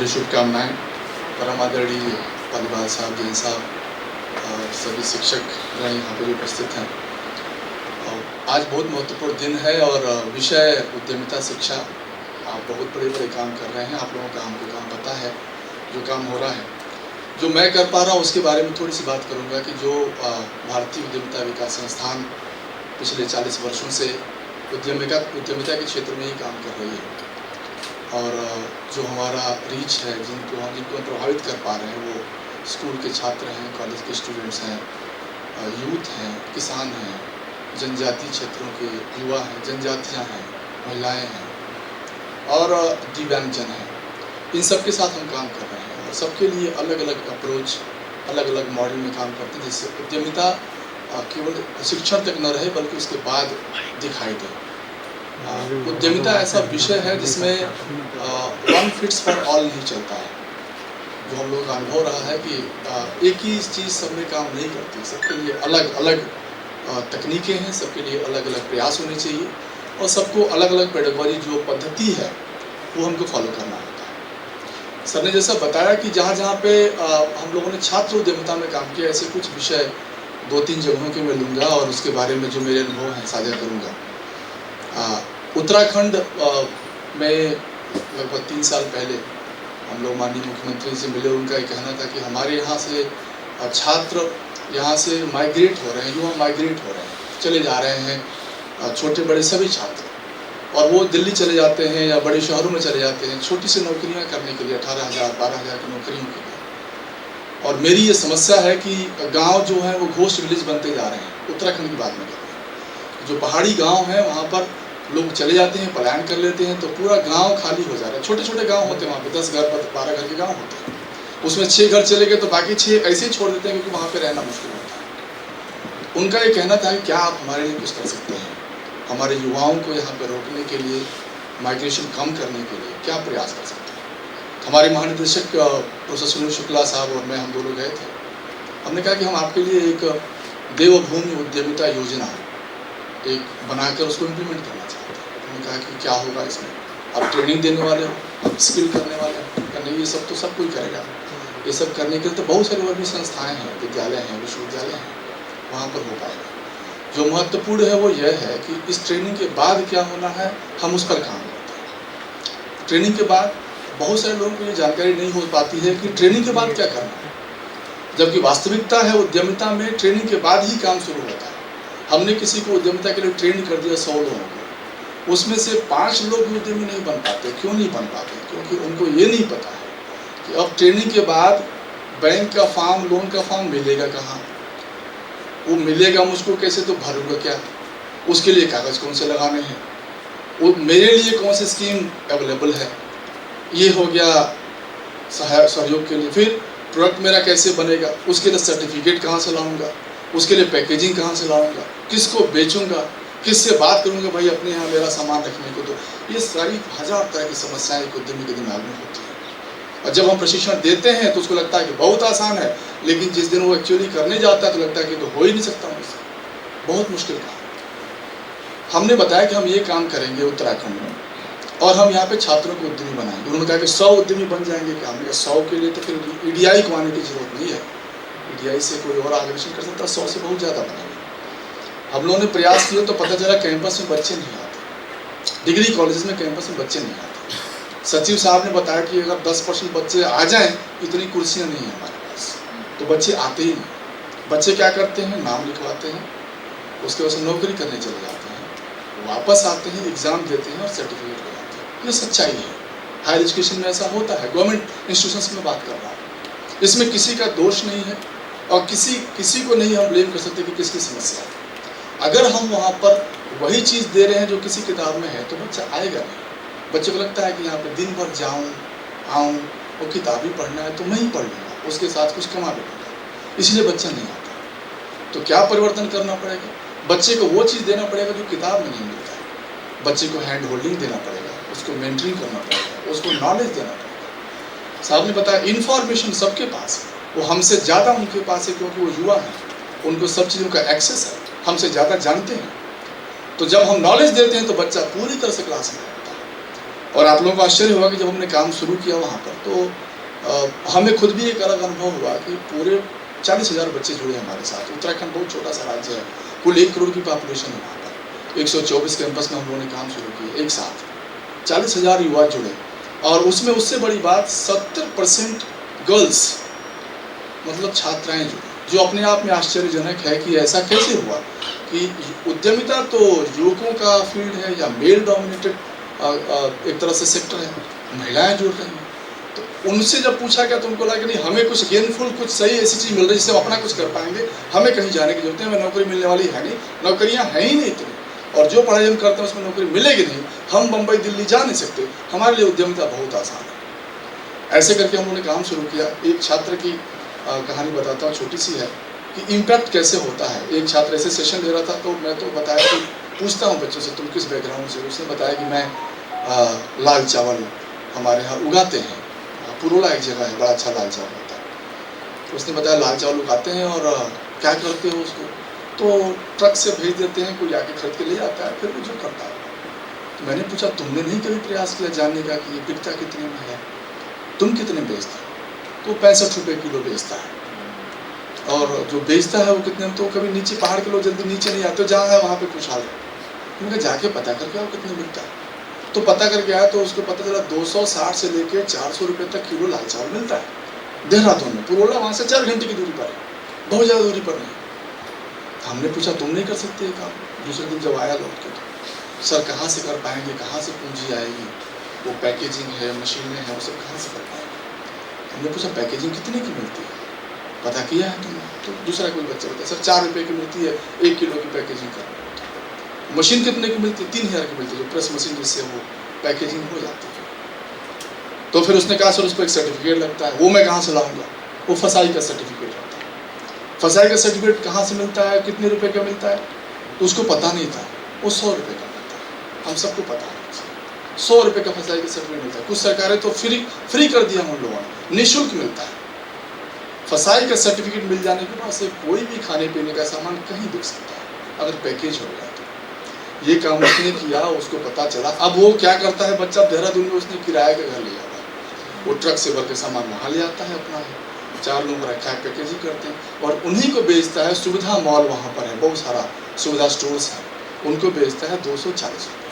मेरी शुभकामनाएं। परम आदरणीय पालीवाल साहब, जैन साहब और सभी शिक्षक यहाँ पर उपस्थित हैं। आज बहुत महत्वपूर्ण दिन है और विषय उद्यमिता शिक्षा। आप बहुत बड़े बड़े काम कर रहे हैं, आप लोगों का हमको काम पता है, जो काम हो रहा है। जो मैं कर पा रहा हूँ उसके बारे में थोड़ी सी बात करूँगा कि जो भारतीय उद्यमिता विकास संस्थान पिछले 40 वर्षों से उद्यमिता के क्षेत्र में ही काम कर रही है और जो हमारा रीच है, जिनको हम प्रभावित कर पा रहे हैं, वो स्कूल के छात्र हैं, कॉलेज के स्टूडेंट्स हैं, यूथ हैं, किसान हैं, जनजातीय क्षेत्रों के युवा हैं, जनजातियाँ हैं, महिलाएं हैं और दिव्यांगजन हैं। इन सब के साथ हम काम कर रहे हैं और सबके लिए अलग अलग अप्रोच, अलग अलग मॉडल में काम करते हैं, जिससे उद्यमिता केवल शिक्षण तक न रहे बल्कि उसके बाद दिखाई दे। उद्यमिता ऐसा विषय है जिसमें वन फिट्स फॉर ऑल नहीं चलता है। जो हम लोगों का अनुभव रहा है कि एक ही चीज़ सब में काम नहीं करती, सबके लिए अलग अलग तकनीकें हैं, सबके लिए अलग अलग प्रयास होने चाहिए और सबको अलग अलग पेडागॉजी जो पद्धति है वो हमको फॉलो करना होता है। सर ने जैसा बताया कि जहाँ जहाँ पे हम लोगों ने छात्र उद्यमिता में काम किया, ऐसे कुछ विषय 2-3 जगहों के मैं लूँगा और उसके बारे में जो मेरे अनुभव हैं साझा करूँगा। उत्तराखंड में लगभग 3 साल पहले हम लोग माननीय मुख्यमंत्री से मिले। उनका ये कहना था कि हमारे यहाँ से छात्र यहाँ से माइग्रेट हो रहे हैं, युवा माइग्रेट हो रहे हैं, चले जा रहे हैं, छोटे बड़े सभी छात्र, और वो दिल्ली चले जाते हैं या बड़े शहरों में चले जाते हैं छोटी सी नौकरियाँ करने के लिए, 18,000-12,000 की नौकरियों के लिए। और मेरी ये समस्या है कि गांव जो है वो घोस्ट विलेज बनते जा रहे हैं। उत्तराखंड की बात में कर रहे हैं, जो पहाड़ी गांव हैं वहाँ पर लोग चले जाते हैं, पलायन कर लेते हैं, तो पूरा गांव खाली हो जा रहा है। छोटे छोटे गांव होते हैं वहाँ पे, 10 घर 12 घर के गांव होते हैं, उसमें 6 घर चले गए तो बाकी 6 ऐसे ही छोड़ देते हैं क्योंकि वहाँ पे रहना मुश्किल होता है। उनका ये कहना था कि क्या आप हमारे लिए कुछ कर सकते हैं, हमारे युवाओं को यहाँ पर रोकने के लिए, माइग्रेशन कम करने के लिए क्या प्रयास कर सकते हैं। हमारे महानिदेशक प्रोफेसर सुनील शुक्ला साहब और मैं, हम दोनों गए थे। हमने कहा कि हम आपके लिए एक देवभूमि उद्यमिता योजना एक बनाकर उसको इम्प्लीमेंट करना चाहते हैं। उन्होंने कहा कि क्या होगा इसमें, आप ट्रेनिंग देने वाले हो, आप स्किल करने वाले हो, नहीं ये सब तो सब कोई करेगा। ये सब करने के लिए तो बहुत सारी और भी संस्थाएँ हैं, विद्यालय हैं, विश्वविद्यालय हैं, वहाँ पर हो पाएगा। जो महत्वपूर्ण है वो यह है कि इस ट्रेनिंग के बाद क्या होना है, हम उस पर काम करते हैं। ट्रेनिंग के बाद बहुत सारे लोगों को ये जानकारी नहीं हो पाती है कि ट्रेनिंग के बाद क्या करना है, जबकि वास्तविकता है उद्यमिता में ट्रेनिंग के बाद ही काम शुरू होता है। हमने किसी को उद्यमिता के लिए ट्रेन कर दिया 100 लोगों को, उसमें से 5 लोग भी उद्यमी नहीं बन पाते। क्यों नहीं बन पाते? क्योंकि उनको ये नहीं पता है कि अब ट्रेनिंग के बाद बैंक का फॉर्म, लोन का फॉर्म मिलेगा कहाँ, वो मिलेगा मुझको कैसे, तो भरूंगा क्या, उसके लिए कागज़ कौन से लगाने हैं, वो मेरे लिए कौन सी स्कीम अवेलेबल है, ये हो गया सहयोग के लिए। फिर प्रोडक्ट मेरा कैसे बनेगा, उसके लिए सर्टिफिकेट कहाँ से लाऊंगा, उसके लिए पैकेजिंग कहाँ से लाऊंगा, किसको बेचूंगा, किससे बात करूंगा भाई अपने यहाँ मेरा सामान रखने को। तो ये सारी 1000 तरह की समस्याएं एक उद्यमी के दिमाग में होती हैं और जब हम प्रशिक्षण देते हैं तो उसको लगता है कि बहुत आसान है, लेकिन जिस दिन वो एक्चुअली करने जाता है तो लगता है कि तो हो ही नहीं सकता मुझसे, बहुत मुश्किल काम। हमने बताया कि हम ये काम करेंगे उत्तराखंड में और हम यहाँ पे छात्रों को उद्यमी बनाएंगे। उन्होंने कहा कि 100 उद्यमी बन जाएंगे क्या? हमने कहा 100 के लिए तो फिर ईडीआई को आने की जरूरत नहीं है, ईडीआई से कोई और आगे नहीं कर सकता, 100 से बहुत ज़्यादा बनेंगे। हम लोगों ने प्रयास किए तो पता चला कैंपस में बच्चे नहीं आते, डिग्री कॉलेज में कैंपस में बच्चे नहीं आते। सचिव साहब ने बताया कि अगर 10% बच्चे आ जाएं, इतनी कुर्सियाँ नहीं हैं हमारे पास, तो बच्चे आते ही नहीं। बच्चे क्या करते हैं, नाम लिखवाते हैं, उसके बाद नौकरी करने चले जाते हैं, वापस आते हैं, एग्ज़ाम देते हैं और सर्टिफिकेट ले जाते हैं। ये सच्चाई है, हायर एजुकेशन में ऐसा होता है, गवर्नमेंट इंस्टीट्यूशंस में बात कर रहा हूँ। इसमें किसी का दोष नहीं है और किसी को नहीं हम ब्लेम कर सकते कि किसकी समस्या है। अगर हम वहाँ पर वही चीज़ दे रहे हैं जो किसी किताब में है तो बच्चा आएगा नहीं। बच्चे को लगता है कि यहाँ पे दिन भर जाऊँ आऊँ, वो किताब ही पढ़ना है तो मैं ही पढ़ लूँगा, उसके साथ कुछ कमा लूँगा, इसलिए बच्चा नहीं आता। तो क्या परिवर्तन करना पड़ेगा? बच्चे को वो चीज़ देना पड़ेगा जो किताब में नहीं मिलता है। बच्चे को हैंड होल्डिंग देना पड़ेगा, उसको मेंटरिंग करना पड़ेगा, उसको नॉलेज देना पड़ेगा। साहब ने बताया इन्फॉर्मेशन सबके पास है, वो हमसे ज़्यादा उनके पास है क्योंकि वो युवा हैं, उनको सब चीज़ों का एक्सेस है, हमसे ज़्यादा जानते हैं। तो जब हम नॉलेज देते हैं तो बच्चा पूरी तरह से क्लास में रहता है। और आप लोगों को आश्चर्य होगा कि जब हमने काम शुरू किया वहाँ पर तो हमें खुद भी एक अलग अनुभव हुआ कि पूरे 40,000 बच्चे जुड़े हमारे साथ। उत्तराखंड बहुत छोटा सा राज्य है, कुल 1 करोड़ की पॉपुलेशन है वहाँ पर। 124 कैंपस में हम लोगों ने काम शुरू किया एक साथ, 40,000 युवा जुड़े। और उसमें उससे बड़ी बात 70% गर्ल्स, मतलब छात्राएं जुड़ी, जो अपने आप में आश्चर्यजनक है कि ऐसा कैसे हुआ कि उद्यमिता तो युवकों का फील्ड है या मेल डोमिनेटेड एक तरह से सेक्टर है, महिलाएं जुड़ रही हैं। तो उनसे जब पूछा गया तो उनको लगा कि नहीं, हमें कुछ गेनफुल, कुछ सही ऐसी चीज़ मिल रही है जिससे हम अपना कुछ कर पाएंगे, हमें कहीं जाने की जरूरत है, हमें नौकरी मिलने वाली है नहीं, नौकरियां हैं ही नहीं इतनी, और जो पढ़ाई हम करते हैं उसमें नौकरी मिलेगी नहीं, हम बम्बई दिल्ली जा नहीं सकते, हमारे लिए उद्यमिता बहुत आसान है। ऐसे करके हम लोगों ने काम शुरू किया। एक छात्र की कहानी बताता हूँ, छोटी सी है, कि इम्पैक्ट कैसे होता है। एक छात्र ऐसे सेशन ले रहा था तो मैं तो बताया कि पूछता हूँ बच्चों से तुम किस बैकग्राउंड से। उसने बताया कि मैं लाल चावल हमारे यहाँ उगाते हैं, पुरोला एक जगह है, बड़ा अच्छा लाल चावल होता है। उसने बताया लाल चावल उगाते हैं और क्या करते हो उसको, तो ट्रक से भेज देते हैं, कोई आके खरीद के ले जाता है, फिर वो जो करता है। तो मैंने पूछा तुमने नहीं कभी प्रयास किया जानने का कि ये बिकता कितने में है, तुम कितने बेचते हो? तो 65 रुपये किलो बेचता है, और जो बेचता है वो कितने में, तो कभी नीचे पहाड़ के लोग जल्दी नीचे नहीं आते, जहाँ है वहाँ पे खुशहाल है। उनका जाके पता करके आओ कितने मिलता है। तो पता करके आया तो उसको पता चला 260 से लेकर 400 रुपये तक किलो लाल चावल मिलता है देहरादून में। पुरोला वहाँ से 4 घंटे की दूरी पर है, बहुत ज़्यादा दूरी पर नहीं। हमने पूछा तुम नहीं कर सकते काम? दूसरे दिन जब आया लौट के तो सर कहाँ से कर पाएंगे, कहाँ से पूंजी आएगी, वो पैकेजिंग है, मशीनें हैं, वो सब कहाँ से कर पाएंगे? हमने पूछा पैकेजिंग कितने की मिलती है, पता किया है तुमने? तो दूसरा कोई बच्चा बताया सर 4 रुपये की मिलती है 1 किलो की पैकेजिंग करनी। मशीन कितने की मिलती है? 3,000 की मिलती है, जो प्रेस मशीन जिससे वो पैकेजिंग हो जाती है। तो फिर उसने कहा सर उस पर एक सर्टिफिकेट लगता है, वो मैं कहाँ से लाऊंगा? वो फसाई का सर्टिफिकेट होता है। फसाई का सर्टिफिकेट कहाँ से मिलता है, कितने रुपए का मिलता है? तो उसको पता नहीं था, वो 100 रुपये का मिलता है। हम सबको पता है 100 रुपये का फसाई का सर्टिफिकेट मिलता है। कुछ सरकारें तो फ्री कर दिया हम लोगों ने, निःशुल्क मिलता है। फसाई का सर्टिफिकेट मिल जाने के बाद से कोई भी खाने पीने का सामान कहीं बिक सकता है अगर पैकेज हो गया तो। ये काम उसने किया, उसको पता चला। अब वो क्या करता है बच्चा, देहरादून में उसने किराए का घर लिया हुआ है, वो ट्रक से भर के सामान वहाँ ले आता है, अपना 4 लोग रखा है, पैकेजिंग करते हैं और उन्हीं को बेचता है। सुविधा मॉल वहाँ पर है, बहुत सारा सुविधा स्टोर्स है, उनको बेचता है 240 रुपये,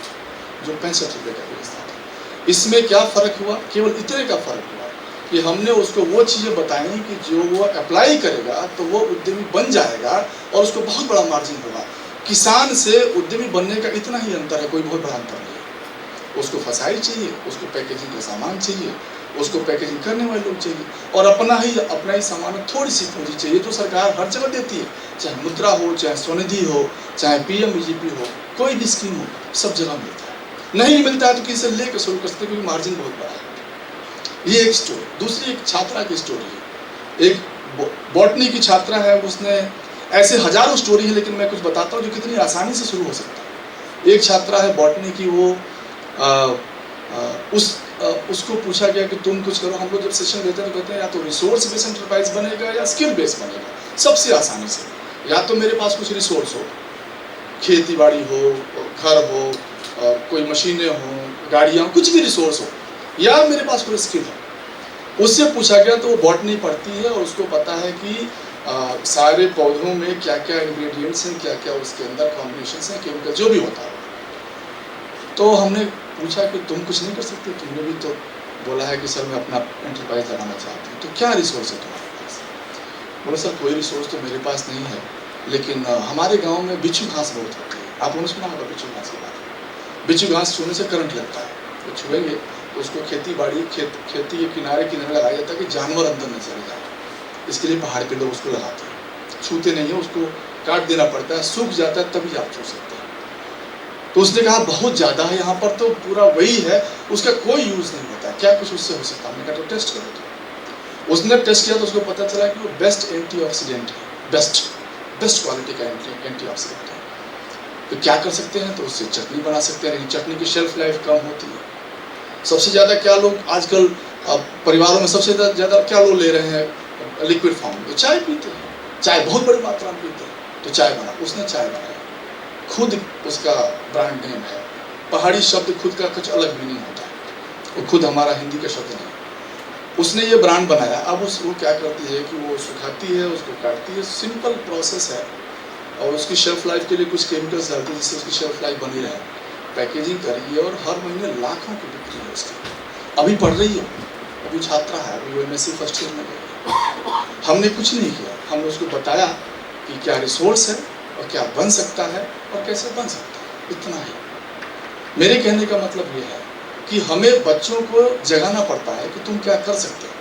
जो 65 रुपये का बेचता था। इसमें क्या फ़र्क हुआ? केवल इतने का फ़र्क हुआ कि हमने उसको वो चीज़ें बताई कि जो वो अप्लाई करेगा तो वो उद्यमी बन जाएगा और उसको बहुत बड़ा मार्जिन होगा। किसान से उद्यमी बनने का इतना ही अंतर है, कोई बहुत बड़ा अंतर नहीं है। उसको फसाई चाहिए, उसको पैकेजिंग का सामान चाहिए, उसको पैकेजिंग करने वाले लोग चाहिए और अपना ही सामान, थोड़ी सी पूंजी चाहिए जो सरकार हर जगह देती है, चाहे मुद्रा हो, चाहे स्वनिधि हो, चाहे PMEGP हो, कोई भी स्कीम हो, सब जगह मिलता है। नहीं मिलता है तो किसी से लेकर शुरू कर सकते, क्योंकि मार्जिन बहुत बड़ा है। ये एक स्टोरी। दूसरी एक छात्रा की स्टोरी है, एक बॉटनी की छात्रा है, उसने ऐसे हजारों स्टोरी है लेकिन मैं कुछ बताता हूँ जो कितनी आसानी से शुरू हो सकता है। एक छात्रा है बॉटनी की, वो उसको पूछा गया कि तुम कुछ करो। हम लोग जब सेशन देते हैं तो कहते हैं या तो रिसोर्स बेस्ड एंटरप्राइज बनेगा या स्किल बेस्ड बनेगा। सबसे आसानी से या तो मेरे पास कुछ रिसोर्स हो, खेती बाड़ी हो, घर हो, कोई मशीनें हो, गाड़ियाँ, कुछ भी रिसोर्स हो, या मेरे पास कोई स्किल है। उससे पूछा गया तो वो बॉटनी पढ़ती है और उसको पता है कि सारे पौधों में क्या क्या इंग्रेडिएंट्स हैं, क्या क्या उसके अंदर कॉम्बिनेशंस हैं, केमिकल जो भी होता है। तो हमने पूछा कि तुम कुछ नहीं कर सकते? तुमने भी तो बोला है कि सर मैं अपना एंटरप्राइज लगाना चाहती हूँ, तो क्या रिसोर्स है तुम्हारे पास? बोला सर कोई रिसोर्स तो मेरे पास नहीं है, लेकिन हमारे गाँव में बिच्छू घास बहुत होती है। आप लोगों ने सुना होगा बिच्छू घास के बारे में। बिच्छू घास छूने से करंट लगता है, तो छुएंगे तो उसको खेती बाड़ी खेती के किनारे लगाया जाता है कि जानवर अंदर न चले जाए। इसके लिए पहाड़ पे लोग उसको लगाते हैं, छूते नहीं है, उसको काट देना पड़ता है, सूख जाता है तभी आप छू सकते हैं। तो उसने कहा बहुत ज़्यादा है यहाँ पर, तो पूरा वही है, उसका कोई यूज़ नहीं होता, क्या कुछ उससे हो सकता है? हमने कहा तो टेस्ट करो। तो उसने टेस्ट किया तो उसको पता चला कि वो बेस्ट एंटीऑक्सीडेंट है, बेस्ट क्वालिटी का एंटीऑक्सीडेंट है। तो क्या कर सकते हैं? तो उससे चटनी बना सकते हैं, लेकिन चटनी की शेल्फ लाइफ कम होती है। सबसे ज़्यादा क्या लोग आजकल परिवारों में सबसे ज़्यादा क्या लोग ले रहे हैं लिक्विड फॉर्म में? तो चाय पीते हैं, चाय बहुत बड़ी मात्रा में पीते हैं। तो चाय बना, उसने चाय बनाया, खुद उसका ब्रांड नेम है। पहाड़ी शब्द खुद का कुछ अलग भी नहीं होता है, वो खुद हमारा हिंदी का शब्द नहीं, उसने ये ब्रांड बनाया। अब वो क्या करती है कि वो सुखाती है, उसको काटती है, सिंपल प्रोसेस है, और उसकी शेल्फ लाइफ के लिए कुछ केमिकल्स डालती है जिससे उसकी शेल्फ लाइफ बनी रहे। पैकेजिंग करी है और हर महीने लाखों की बिक्री है उसकी। अभी पढ़ रही है, अभी छात्रा है, अभी वो MSc फर्स्ट ईयर में गई। हमने कुछ नहीं किया, हमने उसको बताया कि क्या रिसोर्स है और क्या बन सकता है और कैसे बन सकता है, इतना ही। मेरे कहने का मतलब ये है कि हमें बच्चों को जगाना पड़ता है कि तुम क्या कर सकते हो।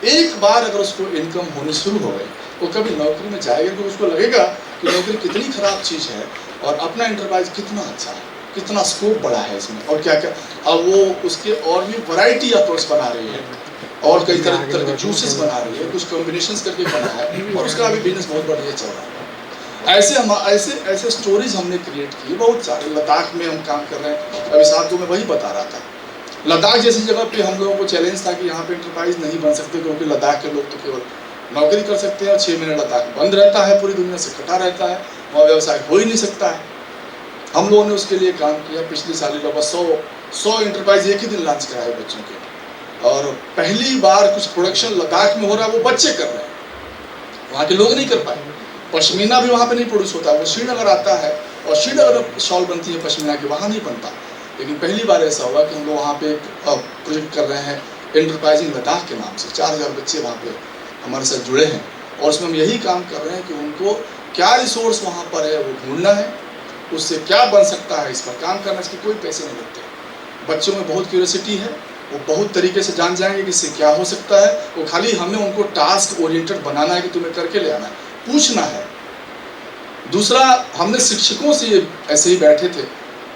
एक बार अगर उसको इनकम होनी शुरू हो गई, वो कभी नौकरी में जाएगा तो उसको लगेगा कि नौकरी कितनी खराब चीज़ है और अपना एंटरप्राइज कितना अच्छा है, कितना स्कोप बड़ा है इसमें, और क्या क्या। अब वो उसके और भी वैरायटी ऑफ प्रोडक्ट्स बना रही है और कई तरह के जूसेस बना रही है, कुछ कॉम्बिनेशंस करके बना है, और उसका अभी बिजनेस बहुत बढ़िया चल रहा है। ऐसे स्टोरीज हमने क्रिएट की बहुत सारे। लद्दाख में हम काम कर रहे हैं, अभी साथ में वही बता रहा था। लद्दाख जैसी जगह पे हम लोगों को चैलेंज था कि यहाँ पे एंटरप्राइज नहीं बन सकते, क्योंकि लद्दाख के लोग तो केवल नौकरी कर सकते हैं और 6 महीने लद्दाख बंद रहता है, पूरी दुनिया से कटा रहता है, वहाँ व्यवसाय हो ही नहीं सकता है। हम लोगों ने उसके लिए काम किया। पिछले साल लगभग 100 एंटरप्राइज एक ही दिन लॉन्च कराए बच्चों के, और पहली बार कुछ प्रोडक्शन लद्दाख में हो रहा है, वो बच्चे कर रहे हैं, वहाँ के लोग नहीं कर पाए। पश्मीना भी वहाँ पे नहीं प्रोड्यूस होता, वो श्रीनगर आता है, और श्रीनगर में शॉल बनती है पश्मीना की, वहाँ नहीं बनता। लेकिन पहली बार ऐसा हुआ कि हम लोग वहाँ पे प्रोजेक्ट कर रहे हैं एंटरप्राइजिंग लद्दाख के नाम से। 4000 बच्चे वहाँ पे हमारे साथ जुड़े हैं, और उसमें हम यही काम कर रहे हैं कि उनको क्या रिसोर्स वहाँ पर है वो ढूंढना है, उससे क्या बन सकता है इस पर काम करना। इसके कोई पैसे नहीं लगते। बच्चों में बहुत क्यूरियोसिटी है, वो बहुत तरीके से जान जाएंगे कि इससे क्या हो सकता है। वो खाली हमें उनको टास्क ओरिएंटेड बनाना है कि तुम्हें करके ले आना है, पूछना है। दूसरा, हमने शिक्षकों से ऐसे ही बैठे थे,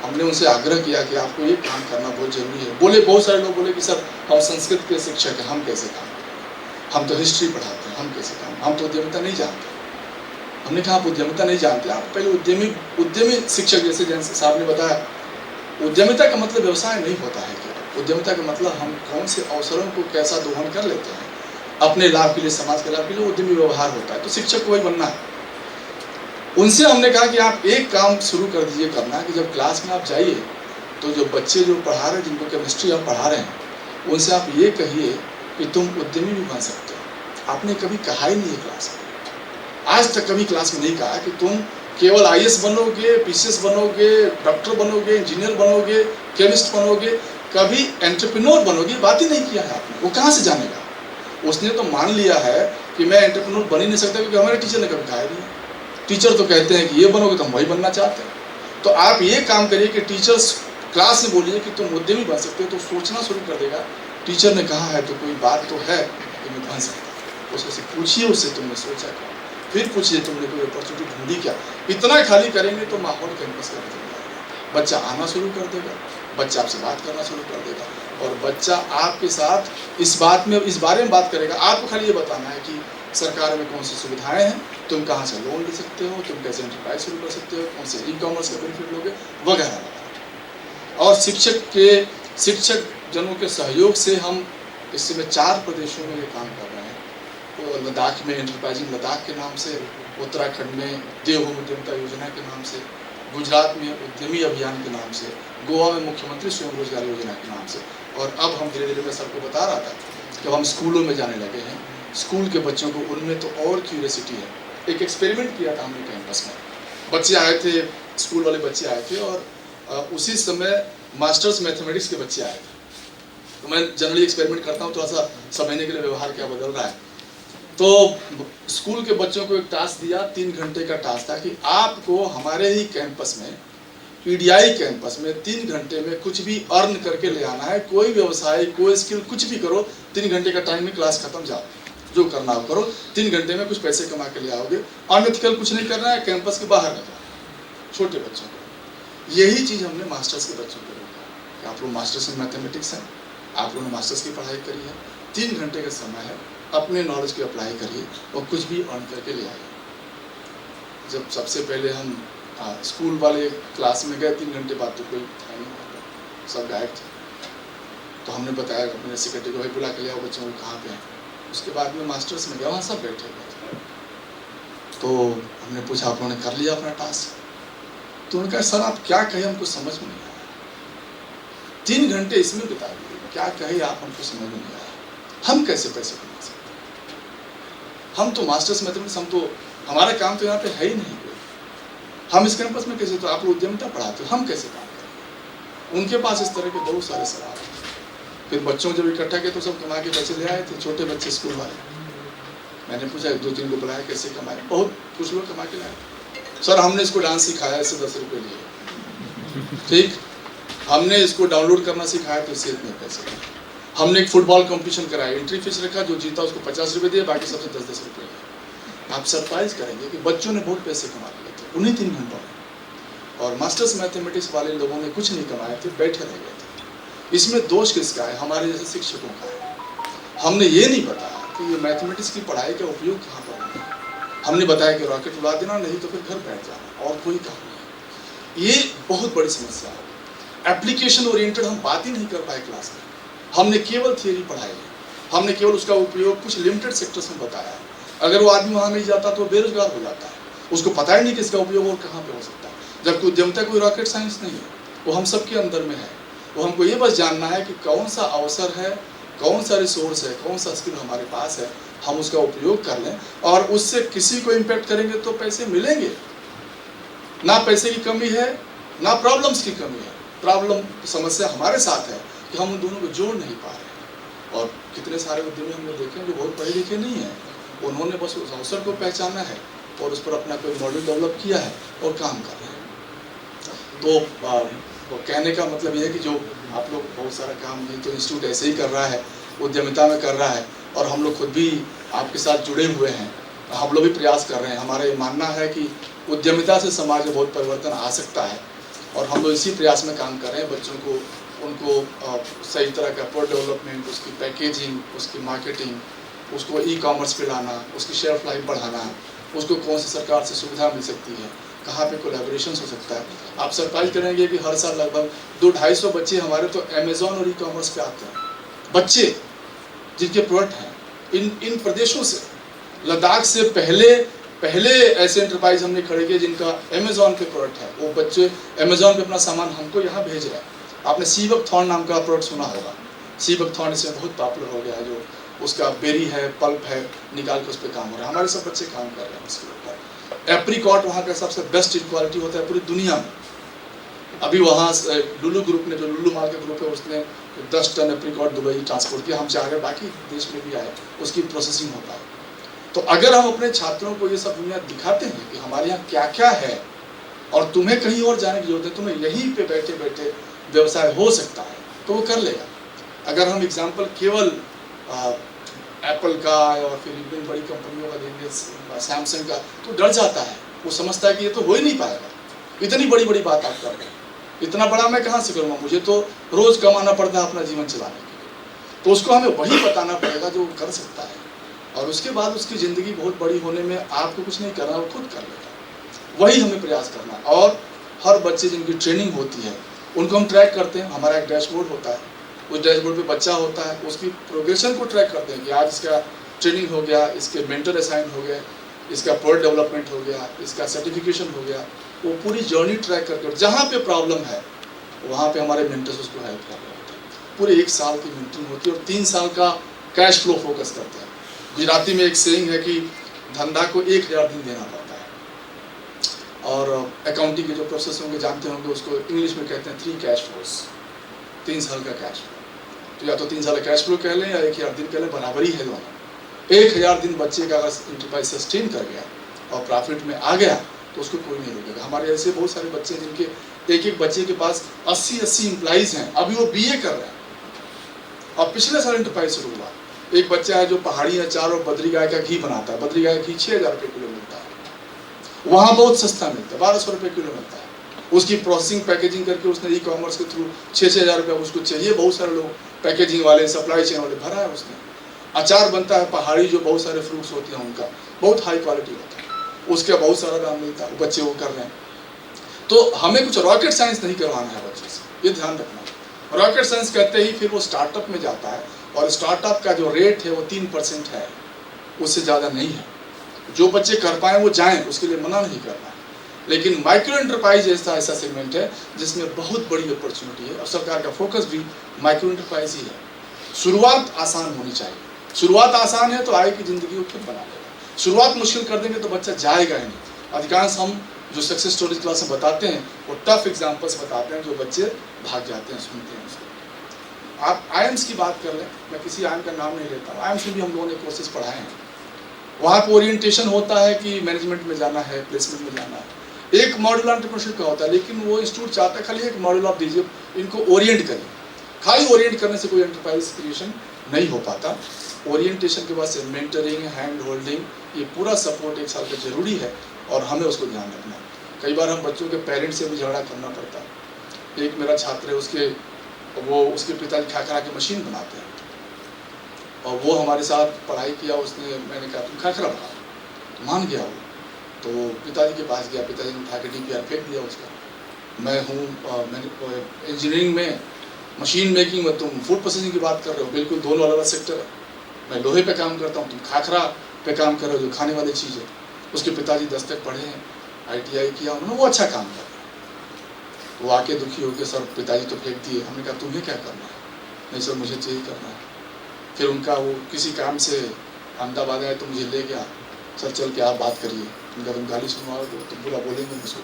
हमने उनसे आग्रह किया कि आपको ये काम करना बहुत जरूरी है। बोले, बहुत सारे लोग बोले कि सर हम संस्कृत के शिक्षक हैं, हम कैसे काम करें, हम तो हिस्ट्री पढ़ाते हैं, हम कैसे काम, हम तो उद्यमिता नहीं जानते। हमने कहा आप उद्यमिता नहीं जानते, आप पहले उद्यमी शिक्षक, जैसे साहब ने बताया, उद्यमिता का मतलब व्यवसाय नहीं होता है केवल। उद्यमिता का मतलब हम कौन से अवसरों को कैसा दोहन कर लेते हैं अपने लाभ के लिए, समाज के लाभ के लिए, उद्यमी व्यवहार होता है। तो शिक्षक को वही बनना है। उनसे हमने कहा कि आप एक काम शुरू कर दीजिए करना, कि जब क्लास में आप जाइए तो जो बच्चे जो पढ़ा रहे हैं, जिनको केमिस्ट्री आप पढ़ा रहे हैं, उनसे आप ये कहिए कि तुम उद्यमी भी बन सकते हो। आपने कभी कहा ही नहीं है क्लास में, आज तक कभी क्लास में नहीं कहा कि तुम केवल IAS बनोगे, PCS बनोगे, डॉक्टर बनोगे, इंजीनियर बनोगे, केमिस्ट बनोगे, कभी एंटरप्रेन्योर बनोगे, बात ही नहीं किया है आपने। वो कहाँ से जानेगा? उसने तो मान लिया है कि मैं एंटरप्रेन्योर बन ही नहीं सकता, क्योंकि हमारे टीचर ने कभी कहा नहीं। टीचर तो कहते हैं कि ये बनोगे, तो हम वही बनना चाहते हैं। तो आप ये काम करिए कि टीचर्स क्लास में बोलिए कि तुम उद्यमी बन सकते हो, तो सोचना शुरू कर देगा। टीचर ने कहा है तो कोई बात तो है कि मैं बन सकता हूँ। उससे पूछिए, उससे तुमने सोचा क्या, फिर पूछिए तुमने कोई अपॉर्चुनिटी ढूंढी क्या। इतना खाली करेंगे तो माहौल कैंपस का बदल जाएगा, बच्चा आना शुरू कर देगा, बच्चा आपसे बात करना शुरू कर देगा, और बच्चा आपके साथ इस बारे में बात करेगा। आपको खाली ये बताना है कि सरकार में कौन सी सुविधाएं हैं, तुम कहाँ से लोन ले सकते हो, तुम कैसे एंटरप्राइज शुरू कर सकते हो, कौन से ई-कॉमर्स का बेनिफिट लोगे, वगैरह। और शिक्षक जनों के सहयोग से हम इस समय 4 प्रदेशों में ये काम कर रहे हैं। तो लद्दाख में एंटरप्राइजिंग लद्दाख के नाम से, उत्तराखंड में देवभूमि उद्यमिता योजना के नाम से, गुजरात में उद्यमी अभियान के नाम से, गोवा में मुख्यमंत्री स्वयं रोजगार योजना के नाम से, और अब हम धीरे धीरे, मैं सबको बता रहा था कि हम स्कूलों में जाने लगे हैं। स्कूल के बच्चों को उनमें तो और क्यूरियोसिटी है। एक एक्सपेरिमेंट किया था हमने कैंपस में, बच्चे आए थे, स्कूल वाले बच्चे आए थे, और उसी समय मास्टर्स मैथमेटिक्स के बच्चे आए थे। तो मैं जनरली एक्सपेरिमेंट करता हूँ, थोड़ा सा समझने के लिए व्यवहार क्या बदल रहा है। तो स्कूल के बच्चों को एक टास्क दिया, 3 घंटे का टास्क था कि आपको हमारे ही कैंपस में, PDI कैंपस में 3 घंटे में कुछ भी अर्न करके ले आना है। कोई व्यवसाय, कोई स्किल, कुछ भी करो, 3 घंटे का टाइम में क्लास खत्म, जाओ जो करना हो करो, 3 घंटे में कुछ पैसे कमा के ले आओगे। अनएथिकल कुछ नहीं करना है, कैंपस के बाहर निकलना, छोटे बच्चों को। यही चीज़ हमने मास्टर्स के बच्चों को रखा कि आप लोग मास्टर्स इन मैथमेटिक्स हैं, आप लोगों ने मास्टर्स की पढ़ाई करी है, 3 घंटे का समय है, अपने नॉलेज की अप्लाई करिए और कुछ भी अर्न करके ले आइए। जब सबसे पहले हम स्कूल वाले क्लास में गए, 3 घंटे बाद तो कोई था नहीं, सब गायब थे। तो हमने बताया अपने सेक्रेटरी को, भाई बुला के ले आओ बच्चों को, कहाँ पे हैं। उसके बाद में मास्टर्स में गया, वहाँ सब बैठे हुए थे। तो हमने पूछा आप लोगों ने कर लिया अपना टास्क? तो उन्होंने कहा सर आप क्या कहें, हमको समझ में नहीं आया। 3 घंटे इसमें बिता दिए, क्या कहे आप, हमको समझ में नहीं आया। हम कैसे पैसे कमा सकते? हम तो मास्टर्स मैथमेटिक्स, हम तो, हमारा काम तो यहाँ पे है ही नहीं कोई। हम इस कैंपस में कैसे, तो आप उद्यमिता पढ़ाते हो, हम कैसे काम करेंगे? उनके पास इस तरह के बहुत सारे सवाल हैं। फिर बच्चों जब इकट्ठा किए तो सब कमा के पैसे ले आए थे, छोटे बच्चे स्कूल वाले। मैंने पूछा 2-3 को बुलाया, कैसे कमाए? बहुत कुछ लोग कमा के लाए। सर हमने इसको डांस सिखाया, इससे 10 रुपये लिए। ठीक, हमने इसको डाउनलोड करना सिखाया तो इससे इतने पैसे। हमने एक फुटबॉल कंपटीशन कराया, एंट्री फीस रखा, जो जीता उसको 50 रुपये दिए, बाकी सबसे 10-10 रुपये। आप सरप्राइज करेंगे कि बच्चों ने बहुत पैसे कमा लिए थे उन्हीं 3 घंटों में। और मास्टर्स मैथमेटिक्स वाले लोगों ने कुछ नहीं कमाए थे, बैठे रह गए थे। इसमें दोष किसका है? हमारे जैसे शिक्षकों का है। हमने ये नहीं बताया कि ये मैथमेटिक्स की पढ़ाई का उपयोग कहाँ पर होगा। हमने बताया कि रॉकेट उड़ा देना, नहीं तो फिर घर बैठ जाना, और कोई काम नहीं। ये बहुत बड़ी समस्या है। एप्लीकेशन ओरिएंटेड हम बात ही नहीं कर पाए क्लास में। हमने केवल थियरी पढ़ाई है, हमने केवल उसका उपयोग कुछ लिमिटेड सेक्टर्स में बताया है। अगर वो आदमी वहाँ नहीं जाता तो बेरोजगार हो जाता है, उसको पता ही नहीं कि इसका उपयोग और कहाँ पे हो सकता है। जबकि उद्यमिता कोई रॉकेट साइंस नहीं है, वो हम सबके अंदर में है। वो हमको ये बस जानना है कि कौन सा अवसर है, कौन सा रिसोर्स है, कौन सा स्किल हमारे पास है, हम उसका उपयोग कर लें और उससे किसी को इम्पैक्ट करेंगे तो पैसे मिलेंगे। ना पैसे की कमी है, ना प्रॉब्लम्स की कमी है। प्रॉब्लम, समस्या हमारे साथ है कि हम उन दोनों को जोड़ नहीं पा रहे। और कितने सारे उद्यमी हमने देखे जो बहुत पढ़े लिखे नहीं हैं, उन्होंने बस उस अवसर को पहचाना है और उस पर अपना कोई मॉडल डेवलप किया है और काम कर रहे हैं। तो कहने का मतलब ये है कि जो आप लोग बहुत सारा काम नहीं तो इंस्टीट्यूट ऐसे ही कर रहा है, उद्यमिता में कर रहा है, और हम लोग खुद भी आपके साथ जुड़े हुए हैं। हम लोग भी प्रयास कर रहे हैं। हमारा ये मानना है कि उद्यमिता से समाज में बहुत परिवर्तन आ सकता है, और हम लोग इसी प्रयास में काम कर रहे हैं। बच्चों को, उनको सही तरह का प्रोडक्ट डेवलपमेंट, उसकी पैकेजिंग, उसकी मार्केटिंग, उसको ई-कॉमर्स पे लाना, उसकी शेल्फ लाइफ बढ़ाना, उसको कौन सी सरकार से सुविधा मिल सकती है, कहाँ पे कोलैबोरेशन हो सकता है। आप सरप्राइज करेंगे कि हर साल लगभग 200-250 बच्चे हमारे तो अमेजोन और ई-कॉमर्स पे आते हैं। बच्चे जिनके प्रोडक्ट हैं इन प्रदेशों से, लद्दाख से पहले ऐसे एंटरप्राइज हमने खड़े किए जिनका अमेजोन पे प्रोडक्ट है। वो बच्चे अमेजोन पे अपना सामान हमको यहाँ भेज रहे हैं। आपने सीबकथॉर्न नाम का प्रोडक्ट सुना होगा। सीबकथॉर्न इसमें बहुत पॉपुलर हो गया है, जो उसका बेरी है, पल्प है, निकाल के उस पर काम हो रहा है। हमारे सब बच्चे काम कर रहे हैं उसके ऊपर। एप्रीकॉट वहाँ का सबसे बेस्ट क्वालिटी होता है पूरी दुनिया में। अभी वहाँ लुलु ग्रुप ने, जो लुलु माल का ग्रुप है, उसने 10 टन एप्रीकॉट दुबई ट्रांसपोर्ट किया। हम चाह रहे बाकी देश में भी आए, उसकी प्रोसेसिंग हो पाए। तो अगर हम अपने छात्रों को ये सब दुनिया दिखाते हैं कि हमारे यहाँ क्या क्या है और तुम्हें कहीं और जाने की जरूरत है, तुम्हें यहीं पे बैठे बैठे व्यवसाय हो सकता है, तो वो कर लेगा। अगर हम एग्जाम्पल केवल एप्पल का और फिर इन बड़ी कंपनियों का देंगे, सैमसंग का, तो डर जाता है। वो समझता है कि ये तो हो ही नहीं पाएगा, इतनी बड़ी बड़ी बात आप कर रहे हैं, इतना बड़ा मैं कहाँ से करूँगा, मुझे तो रोज़ कमाना पड़ता है अपना जीवन चलाने के लिए। तो उसको हमें वही बताना पड़ेगा जो कर सकता है, और उसके बाद उसकी ज़िंदगी बहुत बड़ी होने में आपको कुछ नहीं करना, वो खुद कर लेगा। वही हमें प्रयास करना है। और हर बच्चे जिनकी ट्रेनिंग होती है उनको हम ट्रैक करते हैं। हमारा एक डैशबोर्ड होता है, उस डैशबोर्ड पे बच्चा होता है, उसकी प्रोग्रेशन को ट्रैक करते हैं कि आज इसका ट्रेनिंग हो गया, इसके मेंटर असाइन हो गए, इसका प्रोडक्ट डेवलपमेंट हो गया, इसका सर्टिफिकेशन हो गया। वो पूरी जर्नी ट्रैक करके, जहाँ पे प्रॉब्लम है वहाँ पे हमारे मेंटर्स उसको हेल्प कर रहे होते हैं। पूरे 1 साल की मीटिंग होती है और 3 साल का कैश फ्लो फोकस करते हैं। गुजराती में एक सेइंग है कि धंधा को 1000 दिन देना पड़ता है, और अकाउंटिंग के जो प्रोसेस होंगे जानते होंगे, उसको इंग्लिश में कहते हैं 3 कैश फ्लोस, 3 साल का कैश फ्लो। तो या तो 3 साल का कैश फ्लो कह लें या 1000 दिन कह लें, बराबरी है दोनों। 1000 दिन बच्चे का अगर इंटरप्राइज सस्टेन कर गया और प्रॉफिट में आ गया तो उसको कोई नहीं रोकेगा। हमारे ऐसे बहुत सारे बच्चे हैं जिनके एक बच्चे के पास 80 एम्प्लॉइज हैं, अभी वो BA कर रहे हैं और पिछले साल इंटरप्राइज शुरू हुआ। एक बच्चा है जो पहाड़ी अचार और बद्री गाय का घी बनाता है। बद्री गाय का घी 6000 रुपये किलो मिलता है, वहाँ बहुत सस्ता मिलता है, 1200 रुपये किलो मिलता है। उसकी प्रोसेसिंग पैकेजिंग करके उसने ई-कॉमर्स के थ्रू 6-6 रुपये उसको चाहिए। बहुत सारे लोग पैकेजिंग वाले, सप्लाई चेन वाले भरा है उसने। अचार बनता है पहाड़ी, जो बहुत सारे फ्रूट्स होते हैं उनका, बहुत हाई क्वालिटी होता है, उसका बहुत सारा दाम मिलता है। बच्चे वो कर रहे हैं। तो हमें कुछ रॉकेट साइंस नहीं करवाना है बच्चे से, ये ध्यान रखना। रॉकेट साइंस कहते ही फिर वो स्टार्टअप में जाता है, और स्टार्टअप का जो रेट है वो 3% है, उससे ज़्यादा नहीं है। जो बच्चे कर पाएँ वो जाएँ, उसके लिए मना नहीं करना है। लेकिन माइक्रो एंटरप्राइज ऐसा सेगमेंट है जिसमें बहुत बड़ी अपॉर्चुनिटी है, और सरकार का फोकस भी माइक्रो एंटरप्राइज ही है। शुरुआत आसान होनी चाहिए। शुरुआत आसान है तो आगे की ज़िंदगी को खुद बना लेगा। शुरुआत मुश्किल कर देंगे तो बच्चा जाएगा ही नहीं। अधिकांश हम जो सक्सेस स्टोरीज क्लास में बताते हैं वो टफ एग्जाम्पल्स बताते हैं, जो बच्चे भाग जाते हैं, सुनते हैं उसको। आप आईएम्स की बात कर लें, मैं किसी आईएम का नाम नहीं लेता हूँ, आईएम्स में भी हम लोगों ने कोर्सेज पढ़ाए हैं। वहाँ पर ओरिएंटेशन होता है कि मैनेजमेंट में जाना है, प्लेसमेंट में जाना है, एक मॉड्यूल एंटरप्रेन्योरशिप का होता है, लेकिन वो इंस्टीट्यूट चाहता है खाली एक मॉड्यूल आप दीजिए, इनको ओरिएंट करिए। खाली ओरिएंट करने से कोई एंटरप्राइज क्रिएशन नहीं हो पाता। ओरिएंटेशन के बाद से मेंटरिंग, हैंड होल्डिंग, ये पूरा सपोर्ट 1 साल का जरूरी है और हमें उसको ध्यान रखना है। कई बार हम बच्चों के पेरेंट्स से भी झगड़ा करना पड़ता है। एक मेरा छात्र है, उसके पिताजी खाखरा की मशीन बनाते हैं और वो हमारे साथ पढ़ाई किया। उसने, मैंने कहा तुम खाखरा बनाओ, तो मान गया वो। तो पिताजी के पास गया, पिताजी ने उठा के DPR फेंक दिया उसका। मैं इंजीनियरिंग में, मशीन मेकिंग में, तुम फूड प्रोसेसिंग की बात कर रहे हो, बिल्कुल दोनों अलग अलग सेक्टर है। मैं लोहे पे काम करता हूँ, तुम खाखरा पे काम कर रहे हो, जो खाने वाली चीज़ है। उसके पिताजी 10 तक पढ़े हैं, ITI किया उन्होंने, वो अच्छा काम कर रहा है। वो आके दुखी हो गए, सर पिताजी तो फेंक दिए। हमने कहा तुम्हें क्या करना है? नहीं सर मुझे चाहिए करना है। फिर उनका वो किसी काम से अहमदाबाद आए तो मुझे ले गया, सर चल के आप बात करिए। उनका तुम गाली सुनवाओगे, तुम बुरा बोलेंगे मुझको।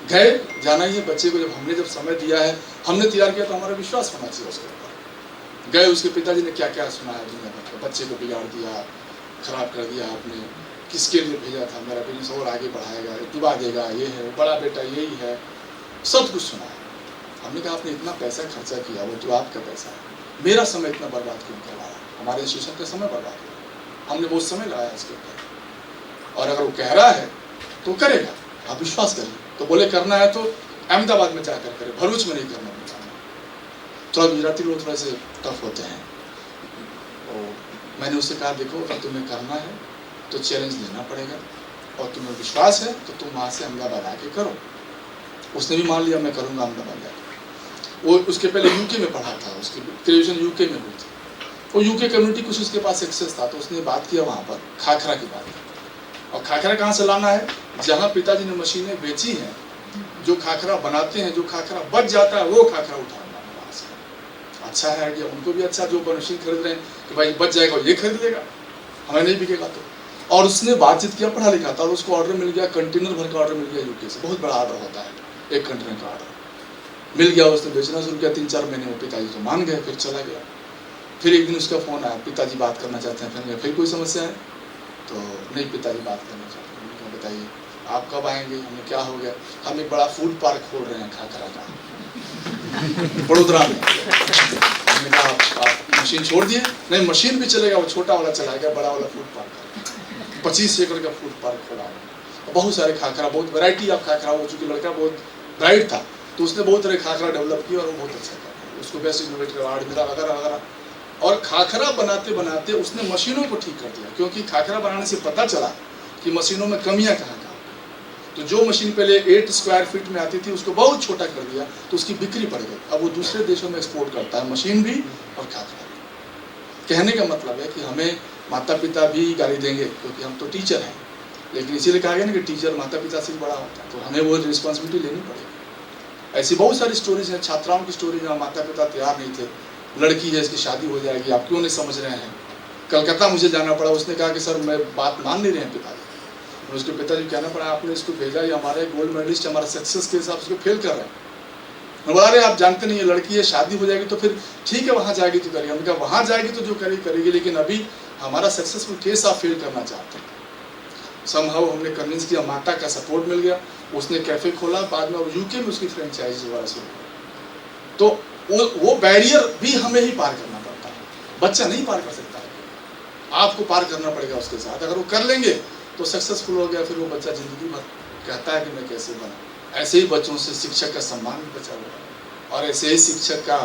गए, जाना ही है बच्चे को। जब समय दिया है, हमने तैयार किया, तो हमारा विश्वास होना चाहिए उसके ऊपर। गए, उसके पिताजी ने क्या क्या सुनाया दुनिया भर का, बच्चे को बिगाड़ दिया, खराब कर दिया आपने, किसके लिए भेजा था, मेरा बिजनेस और आगे बढ़ाएगा, डुबा देगा, ये है, बड़ा बेटा यही है, सब कुछ सुनाया। हमने कहा आपने इतना पैसा खर्चा किया, वो तो आपका पैसा है, मेरा समय इतना बर्बाद क्यों करवाया? हमारे इंस्टीट्यूशन का समय बर्बाद हुआ, हमने बहुत समय लगाया इसके ऊपर। और अगर वो कह रहा है तो करेगा, आप विश्वास करिए। तो बोले करना है तो अहमदाबाद में जाकर करे, भरूच में नहीं करना। थोड़ा गुजराती लोग थोड़े से टफ होते हैं। तो मैंने उससे कहा देखो अगर तुम्हें करना है तो चैलेंज लेना पड़ेगा, और तुम्हें विश्वास है तो तुम वहाँ से अहमदाबाद आके करो। उसने भी मान लिया मैं करूँगा अहमदाबाद जाकर। वो उसके पहले यूके में पढ़ा था, उसकी ग्रेजुएशन यूके में हुई थी। वो यूके कम्युनिटी कुछ उसके पास एक्सेस था, तो उसने बात किया वहाँ पर खाखरा की बात। और खाखरा कहाँ से लाना है? जहाँ पिताजी ने मशीनें बेची हैं, जो खाखरा बनाते हैं, जो खाखरा बच जाता है वो खाखरा उठाना वहाँ से। अच्छा है आइडिया, उनको भी अच्छा, जो मशीन खरीद रहे हैं कि भाई बच जाएगा ये खरीद लेगा, हमें नहीं बिकेगा तो। और उसने बातचीत किया, पढ़ा लिखा था, और उसको ऑर्डर मिल गया, कंटेनर भर का ऑर्डर मिल गया यूके से। बहुत बड़ा ऑर्डर होता है, एक कंटेनर का ऑर्डर मिल गया। उसने बेचना शुरू किया, 3-4 महीने में पिताजी तो मान गए, फिर चला गया। फिर एक दिन उसका फ़ोन आया, पिताजी बात करना चाहते हैं। फिर कोई समस्या है? तो नहीं पिताजी बात करना चाहते हैं। हमने बताइए आप कब आएंगे? हमें क्या हो गया? हम एक बड़ा फूड पार्क खोल रहे हैं खाखरा का बड़ोदरा में। हमने कहा आप मशीन छोड़ दिए? नहीं मशीन भी चलेगा, वो छोटा वाला चलाएगा, बड़ा वाला फूड पार्क 25 एकड़ का फूड पार्क खोला है। बहुत सारे खाखरा, बहुत वैरायटी ऑफ खाखरा। वो चूँकि लड़का बहुत ब्राइट था तो उसने बहुत तरह खाखरा डेवलप किया और वो बहुत अच्छा था। उसको बेस्ट इनोवेटर अवार्ड मिला वगैरह वगैरह। और खाखरा बनाते बनाते उसने मशीनों को ठीक कर दिया, क्योंकि खाखरा बनाने से पता चला कि मशीनों में कमियां कहाँ कहाँ। तो जो मशीन पहले 8 स्क्वायर फीट में आती थी उसको बहुत छोटा कर दिया, तो उसकी बिक्री बढ़ गई। अब वो दूसरे देशों में एक्सपोर्ट करता है, मशीन भी और खाखरा भी। कहने का मतलब है कि हमें माता पिता भी गाली देंगे क्योंकि हम तो टीचर हैं, लेकिन इसीलिए कहा गया ना कि टीचर माता पिता से भी बड़ा होता है, तो हमें वो रिस्पॉन्सिबिलिटी लेनी पड़ेगी। ऐसी बहुत सारी स्टोरीज हैं, छात्राओं की स्टोरी जहाँ माता पिता तैयार नहीं थे, लड़की है इसकी शादी हो जाएगी, आप क्यों नहीं समझ रहे हैं? कलकत्ता मुझे जाना पड़ा, उसने कहा कि सर मैं बात मान नहीं रहे हैं पिताजी। और उसके पिताजी कहना पड़ा आपने इसको भेजा, ये हमारे गोल्ड मेडलिस्ट, हमारा सक्सेस के हिसाब से फेल कर रहे हैं। बोला रहे आप जानते नहीं है लड़की है, शादी हो जाएगी तो फिर ठीक है वहाँ जाएगी तो करिए। हमने कहा वहाँ जाएगी तो जो करेगी, लेकिन अभी हमारा सक्सेसफुल केस आप फेल करना चाहते हैं। समहाउ हमने कन्विंस किया, माता का सपोर्ट मिल गया, उसने कैफे खोला, बाद में यूके में उसकी फ्रेंचाइज वगैरह शुरू। तो वो बैरियर भी हमें ही पार करना पड़ता है, बच्चा नहीं पार कर सकता है, आपको पार करना पड़ेगा उसके साथ। अगर वो कर लेंगे तो सक्सेसफुल हो गया, फिर वो बच्चा जिंदगी भर कहता है कि मैं कैसे बना। ऐसे ही बच्चों से शिक्षक का सम्मान भी बचा हुआ है, और ऐसे ही शिक्षक का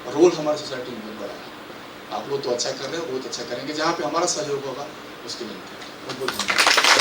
रोल हमारी सोसाइटी में बहुत बड़ा है। आप लोग तो अच्छा कर रहे हो, बहुत अच्छा करेंगे, जहाँ पे हमारा सहयोग होगा उसके लिए बहुत बहुत धन्यवाद।